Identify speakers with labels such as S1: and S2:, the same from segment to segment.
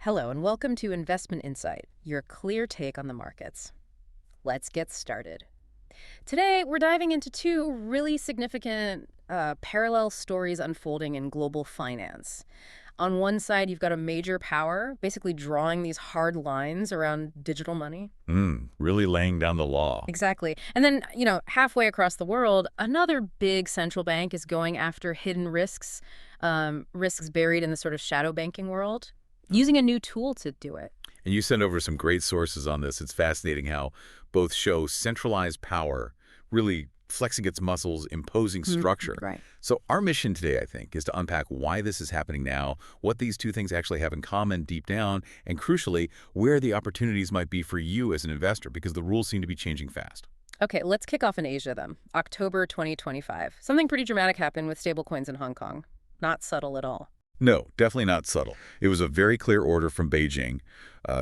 S1: Hello, and welcome to Investment Insight, your clear take on the markets. Let's get started. Today, we're diving into two really significant parallel stories unfolding in global finance. On one side, you've got a major power basically drawing these hard lines around digital money.
S2: Really laying down the law.
S1: Exactly. And then, halfway across the world, another big central bank is going after hidden risks, risks buried in the sort of shadow banking world, using a new tool to do it.
S2: And you sent over some great sources on this. It's fascinating how both show centralized power really flexing its muscles, imposing structure.
S1: Right.
S2: So our mission today, I think, is to unpack why this is happening now, what these two things actually have in common deep down, and crucially, where the opportunities might be for you as an investor, because the rules seem to be changing fast.
S1: Okay, let's kick off in Asia then. October 2025. Something pretty dramatic happened with stablecoins in Hong Kong. Not subtle at all.
S2: No, definitely not subtle. It was a very clear order from Beijing,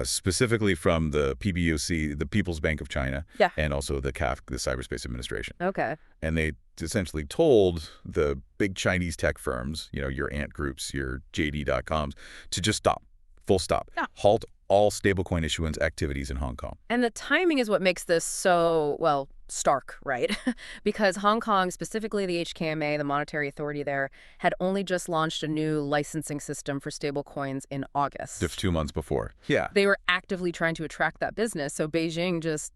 S2: specifically from the PBoC, the People's Bank of China,
S1: Yeah.
S2: and also the CAC, the Cyberspace Administration.
S1: Okay.
S2: And they essentially told the big Chinese tech firms, your Ant Groups, your JD.coms, to just stop, full stop,
S1: Yeah.
S2: halt all stablecoin issuance activities in Hong Kong.
S1: And the timing is what makes this so, well, stark, right? Because Hong Kong, specifically the HKMA, the monetary authority there, had only just launched a new licensing system for stablecoins in August.
S2: Just 2 months before. Yeah.
S1: They were actively trying to attract that business, so Beijing just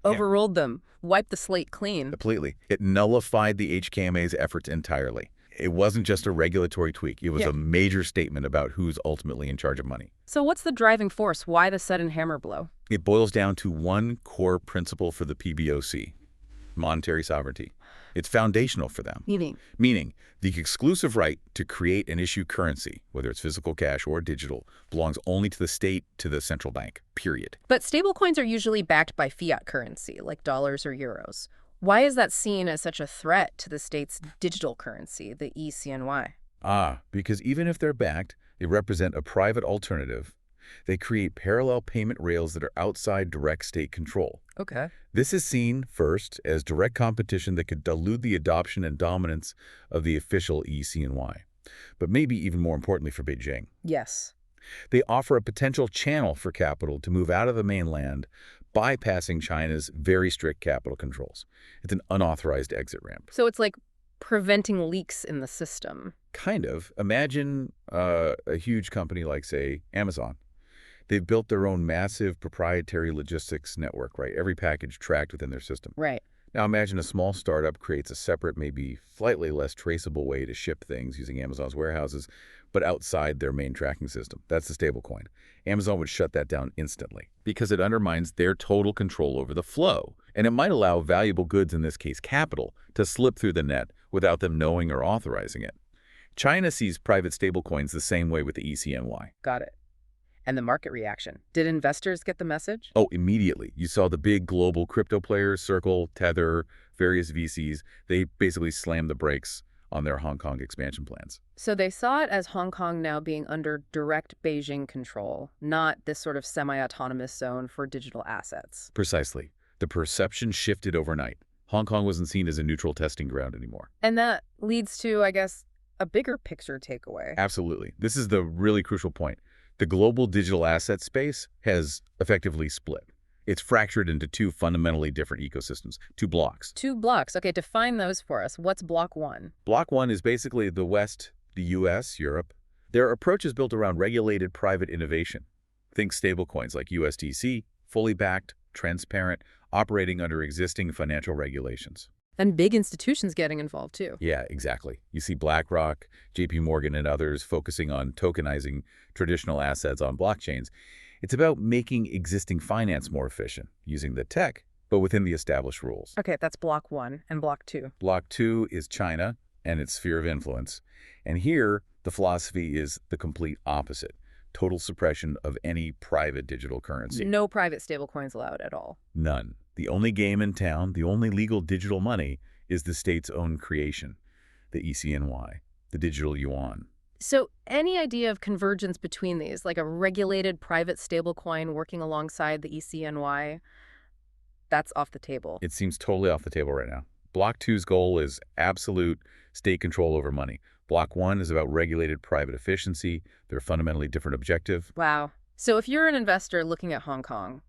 S1: overruled them, wiped the slate clean.
S2: Completely. It nullified the HKMA's efforts entirely. It wasn't just a regulatory tweak. It was a major statement about who's ultimately in charge of money.
S1: So what's the driving force? Why the sudden hammer blow?
S2: It boils down to one core principle for the PBoC, monetary sovereignty. It's foundational for them. Meaning, the exclusive right to create and issue currency, whether it's physical cash or digital, belongs only to the state, to the central bank, period.
S1: But stablecoins are usually backed by fiat currency, like dollars or euros. Why is that seen as such a threat to the state's digital currency, the e-CNY?
S2: Because even if they're backed, they represent a private alternative. They create parallel payment rails that are outside direct state control.
S1: Okay.
S2: This is seen, first, as direct competition that could dilute the adoption and dominance of the official e-CNY. But maybe even more importantly for Beijing.
S1: Yes.
S2: They offer a potential channel for capital to move out of the mainland, bypassing China's very strict capital controls. It's an unauthorized exit ramp.
S1: So it's like preventing leaks in the system.
S2: Kind of. Imagine a huge company like, say, Amazon. They've built their own massive proprietary logistics network, right? Every package tracked within their system.
S1: Right.
S2: Now imagine a small startup creates a separate, maybe slightly less traceable way to ship things using Amazon's warehouses, but outside their main tracking system. That's the stablecoin. Amazon would shut that down instantly because it undermines their total control over the flow. And it might allow valuable goods, in this case capital, to slip through the net without them knowing or authorizing it. China sees private stablecoins the same way with the e-CNY.
S1: Got it. And the market reaction. Did investors get the message?
S2: Oh, immediately. You saw the big global crypto players, Circle, Tether, various VCs. They basically slammed the brakes on their Hong Kong expansion plans.
S1: So they saw it as Hong Kong now being under direct Beijing control, not this sort of semi-autonomous zone for digital assets.
S2: Precisely. The perception shifted overnight. Hong Kong wasn't seen as a neutral testing ground anymore.
S1: And that leads to, I guess, a bigger picture takeaway.
S2: Absolutely. This is the really crucial point. The global digital asset space has effectively split. It's fractured into two fundamentally different ecosystems, two blocks.
S1: Two blocks. Okay, define those for us. What's block one?
S2: Block one is basically the West, the US, Europe. Their approach is built around regulated private innovation. Think stablecoins like USDC, fully backed, transparent, operating under existing financial regulations.
S1: And big institutions getting involved too.
S2: Yeah, exactly. You see BlackRock, JP Morgan, and others focusing on tokenizing traditional assets on blockchains. It's about making existing finance more efficient, using the tech, but within the established rules.
S1: Okay, that's block one. And block two?
S2: Block two is China and its sphere of influence. And here, the philosophy is the complete opposite. Total suppression of any private digital currency.
S1: No private stablecoins allowed at all.
S2: None. The only game in town, the only legal digital money, is the state's own creation, the e-CNY, the digital yuan.
S1: So any idea of convergence between these, like a regulated private stablecoin working alongside the e-CNY, that's off the table.
S2: It seems totally off the table right now. Block two's goal is absolute state control over money. Block one is about regulated private efficiency. They're a fundamentally different objective.
S1: Wow. So if you're an investor looking at Hong Kong,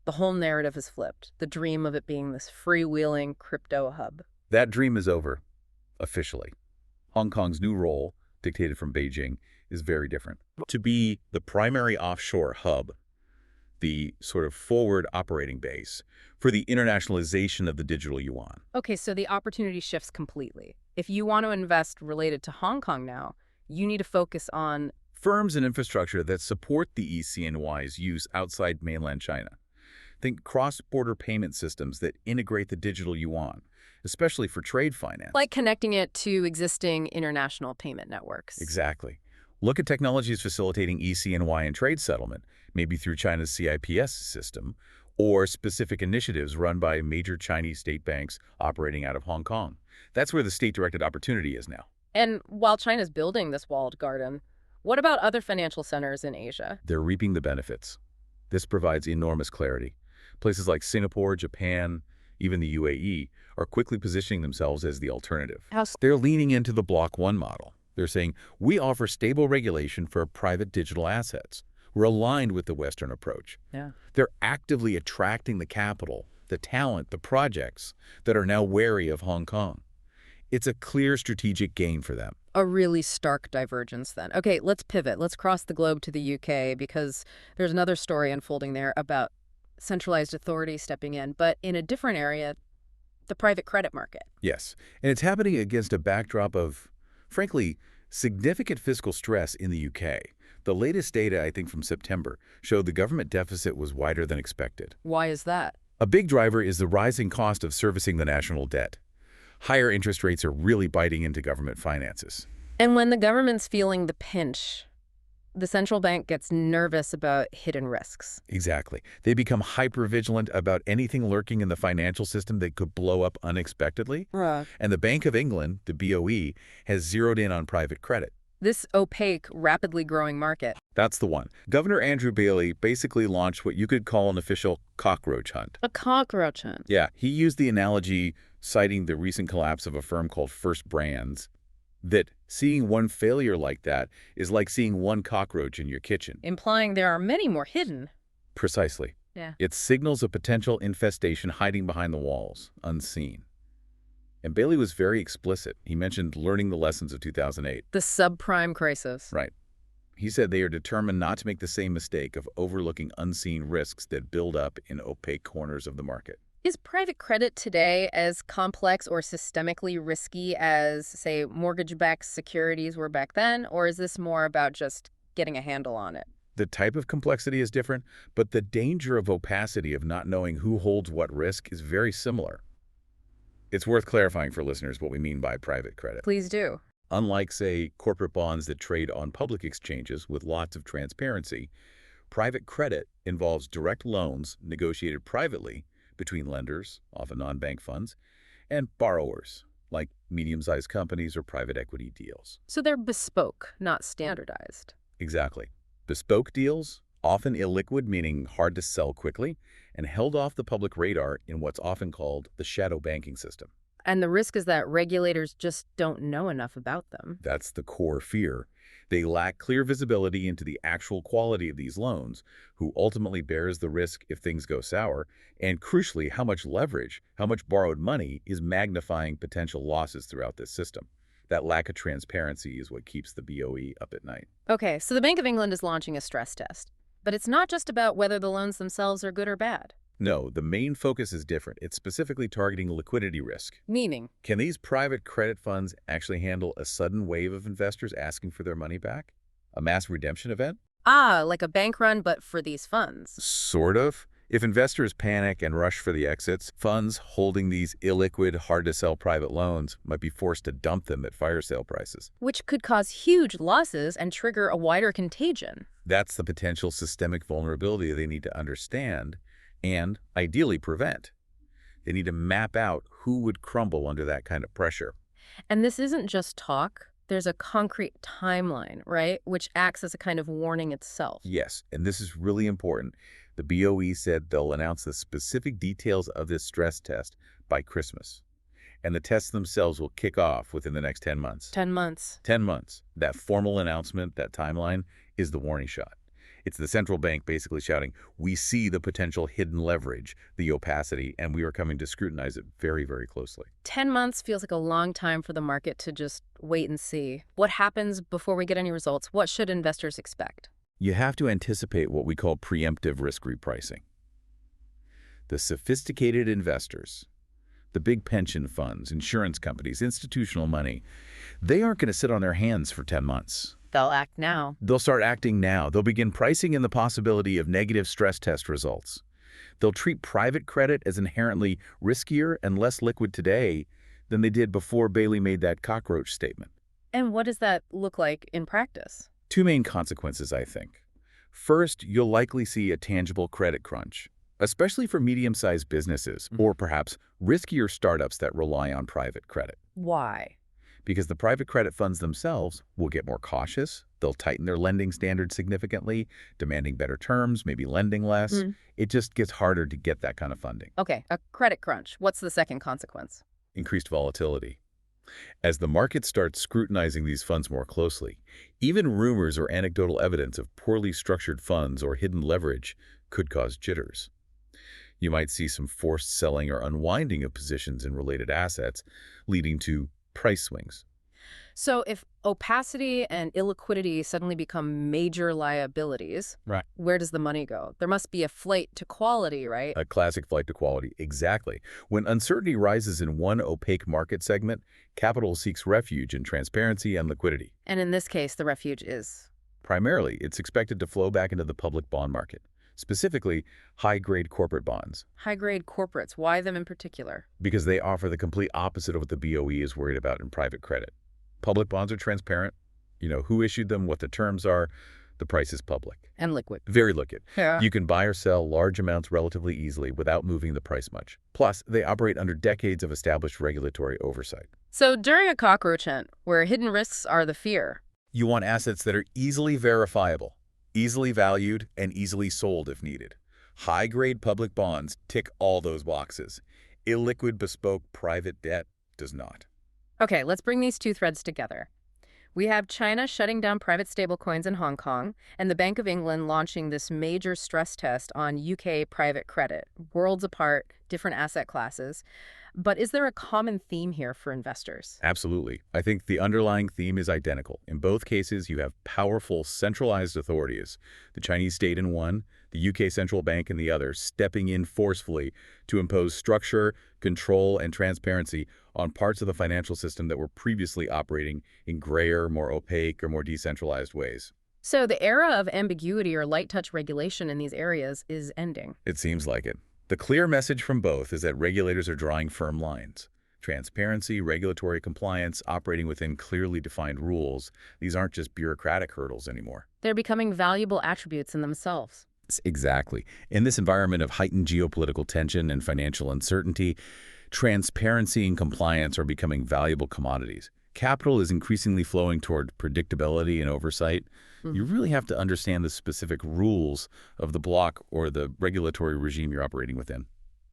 S1: the whole narrative is flipped. The dream of it being this freewheeling crypto hub.
S2: That dream is over, officially. Hong Kong's new role, dictated from Beijing, is very different. To be the primary offshore hub, the sort of forward operating base for the internationalization of the digital yuan.
S1: Okay, so the opportunity shifts completely. If you want to invest related to Hong Kong now, you need to focus on
S2: Firms and infrastructure that support the e-CNY's use outside mainland China. Think cross-border payment systems that integrate the digital yuan, especially for trade finance.
S1: like connecting it to existing international payment networks.
S2: Exactly. Look at technologies facilitating e-CNY and trade settlement, maybe through China's CIPS system, or specific initiatives run by major Chinese state banks operating out of Hong Kong. That's where the state-directed opportunity is now.
S1: And while China's building this walled garden, what about other financial centers in Asia?
S2: They're reaping the benefits. This provides enormous clarity. Places like Singapore, Japan, even the UAE are quickly positioning themselves as the alternative. They're leaning into the Block 1 model. They're saying, we offer stable regulation for private digital assets. We're aligned with the Western approach.
S1: Yeah.
S2: They're actively attracting the capital, the talent, the projects that are now wary of Hong Kong. It's a clear strategic gain for them.
S1: A really stark divergence then. Okay, let's pivot. Let's cross the globe to the UK because there's another story unfolding there about centralized authority stepping in, but in a different area, the private credit market.
S2: Yes, and it's happening against a backdrop of, frankly, significant fiscal stress in the UK. The latest data, I think from September, showed the government deficit was wider than expected.
S1: Why is that?
S2: A big driver is the rising cost of servicing the national debt. Higher interest rates are really biting into government finances.
S1: And when the government's feeling the pinch, the central bank gets nervous about hidden risks.
S2: Exactly. They become hyper-vigilant about anything lurking in the financial system that could blow up unexpectedly.
S1: Right.
S2: And the Bank of England, the BOE, has zeroed in on private credit.
S1: This opaque, rapidly growing market.
S2: That's the one. Governor Andrew Bailey basically launched what you could call an official cockroach hunt.
S1: A cockroach hunt.
S2: Yeah, he used the analogy, citing the recent collapse of a firm called First Brands, that seeing one failure like that is like seeing one cockroach in your kitchen.
S1: Implying there are many more hidden.
S2: Precisely.
S1: Yeah.
S2: It signals a potential infestation hiding behind the walls, unseen. And Bailey was very explicit. He mentioned learning the lessons of 2008.
S1: The subprime crisis.
S2: Right. He said they are determined not to make the same mistake of overlooking unseen risks that build up in opaque corners of the market.
S1: Is private credit today as complex or systemically risky as, say, mortgage-backed securities were back then? Or is this more about just getting a handle on it?
S2: The type of complexity is different, but the danger of opacity of not knowing who holds what risk is very similar. It's worth clarifying for listeners what we mean by private credit.
S1: Please do.
S2: Unlike, say, corporate bonds that trade on public exchanges with lots of transparency, private credit involves direct loans negotiated privately between lenders, often non-bank funds, and borrowers, like medium-sized companies or private equity deals.
S1: So they're bespoke, not standardized.
S2: Exactly. Bespoke deals, often illiquid, meaning hard to sell quickly, and held off the public radar in what's often called the shadow banking system.
S1: And the risk is that regulators just don't know enough about them.
S2: That's the core fear. They lack clear visibility into the actual quality of these loans, who ultimately bears the risk if things go sour, and crucially, how much leverage, how much borrowed money is magnifying potential losses throughout this system. That lack of transparency is what keeps the BOE up at night.
S1: Okay, so the Bank of England is launching a stress test. But it's not just about whether the loans themselves are good or bad.
S2: No, the main focus is different. It's specifically targeting liquidity risk.
S1: Meaning?
S2: Can these private credit funds actually handle a sudden wave of investors asking for their money back? A mass redemption event?
S1: Ah, like a bank run, but for these funds.
S2: Sort of. If investors panic and rush for the exits, funds holding these illiquid, hard-to-sell private loans might be forced to dump them at fire sale prices.
S1: Which could cause huge losses and trigger a wider contagion.
S2: That's the potential systemic vulnerability they need to understand and, ideally, prevent. They need to map out who would crumble under that kind of pressure.
S1: And this isn't just talk. There's a concrete timeline, right? Which acts as a kind of warning itself.
S2: Yes, and this is really important. The BOE said they'll announce the specific details of this stress test by Christmas. And the tests themselves will kick off within the next 10 months.
S1: 10 months.
S2: 10 months. That formal announcement, that timeline, is the warning shot. It's the central bank basically shouting, we see the potential hidden leverage, the opacity, and we are coming to scrutinize it very, very closely.
S1: 10 months feels like a long time for the market to just wait and see. What happens before we get any results? What should investors expect?
S2: You have to anticipate what we call preemptive risk repricing. The sophisticated investors, the big pension funds, insurance companies, institutional money, they aren't going to sit on their hands for 10 months.
S1: They'll act now.
S2: They'll start acting now. They'll begin pricing in the possibility of negative stress test results. They'll treat private credit as inherently riskier and less liquid today than they did before Bailey made that cockroach statement.
S1: And what does that look like in practice?
S2: Two main consequences, I think. First, you'll likely see a tangible credit crunch, especially for medium-sized businesses or perhaps riskier startups that rely on private credit.
S1: Why?
S2: Because the private credit funds themselves will get more cautious. They'll tighten their lending standards significantly, demanding better terms, maybe lending less. It just gets harder to get that kind of funding.
S1: Okay, a credit crunch. What's the second consequence?
S2: Increased volatility. As the market starts scrutinizing these funds more closely, even rumors or anecdotal evidence of poorly structured funds or hidden leverage could cause jitters. You might see some forced selling or unwinding of positions in related assets, leading to price swings.
S1: So if opacity and illiquidity suddenly become major liabilities,
S2: Right.
S1: where does the money go? There must be a flight to quality, right?
S2: A classic flight to quality, exactly. When uncertainty rises in one opaque market segment, capital seeks refuge in transparency and liquidity.
S1: And in this case, the refuge is...
S2: Primarily, it's expected to flow back into the public bond market, specifically high-grade corporate bonds,
S1: high-grade corporates. Why them in particular?
S2: because they offer the complete opposite of what the BOE is worried about in private credit. Public bonds are transparent. You know who issued them, what the terms are. The price is public.
S1: And liquid.
S2: Very liquid.
S1: Yeah.
S2: You can buy or sell large amounts relatively easily without moving the price much. Plus, they operate under decades of established regulatory oversight.
S1: So during a cockroach hunt, where hidden risks are the fear,
S2: You want assets that are easily verifiable, easily valued, and easily sold if needed. High-grade public bonds tick all those boxes. Illiquid bespoke private debt does not.
S1: Okay, let's bring these two threads together. We have China shutting down private stablecoins in Hong Kong, and the Bank of England launching this major stress test on UK private credit, worlds apart, different asset classes. But is there a common theme here for investors?
S2: Absolutely. I think the underlying theme is identical. In both cases, you have powerful centralized authorities, the Chinese state in one, the UK central bank in the other, stepping in forcefully to impose structure, control, and transparency on parts of the financial system that were previously operating in grayer, more opaque, or more decentralized ways.
S1: So the era of ambiguity or light touch regulation in these areas is ending.
S2: It seems like it. The clear message from both is that regulators are drawing firm lines. Transparency, regulatory compliance, operating within clearly defined rules. These aren't just bureaucratic hurdles anymore.
S1: They're becoming valuable attributes in themselves.
S2: Exactly. In this environment of heightened geopolitical tension and financial uncertainty, transparency and compliance are becoming valuable commodities. Capital is increasingly flowing toward predictability and oversight. You really have to understand the specific rules of the block or the regulatory regime you're operating within.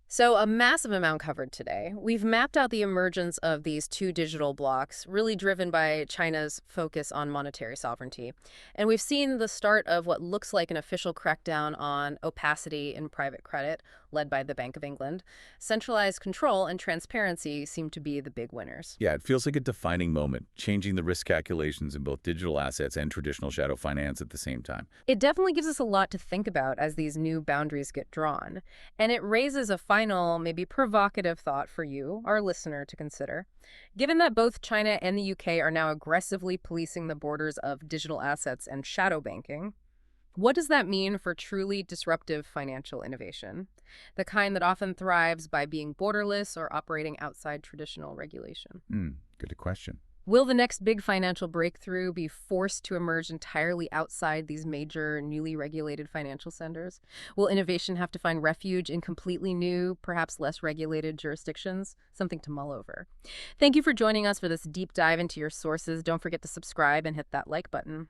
S1: So a massive amount covered today. We've mapped out the emergence of these two digital blocks, really driven by China's focus on monetary sovereignty. And we've seen the start of what looks like an official crackdown on opacity in private credit, led by the Bank of England. Centralized control and transparency seem to be the big winners.
S2: Yeah, it feels like a defining moment, changing the risk calculations in both digital assets and traditional shadow finance at the same time.
S1: It definitely gives us a lot to think about as these new boundaries get drawn. And it raises a final, maybe provocative thought for you, our listener, to consider. Given that both China and the UK are now aggressively policing the borders of digital assets and shadow banking, what does that mean for truly disruptive financial innovation? The kind that often thrives by being borderless or operating outside traditional regulation.
S2: Good question.
S1: Will the next big financial breakthrough be forced to emerge entirely outside these major, newly regulated financial centers? Will innovation have to find refuge in completely new, perhaps less regulated jurisdictions? Something to mull over. Thank you for joining us for this deep dive into your sources. Don't forget to subscribe and hit that like button.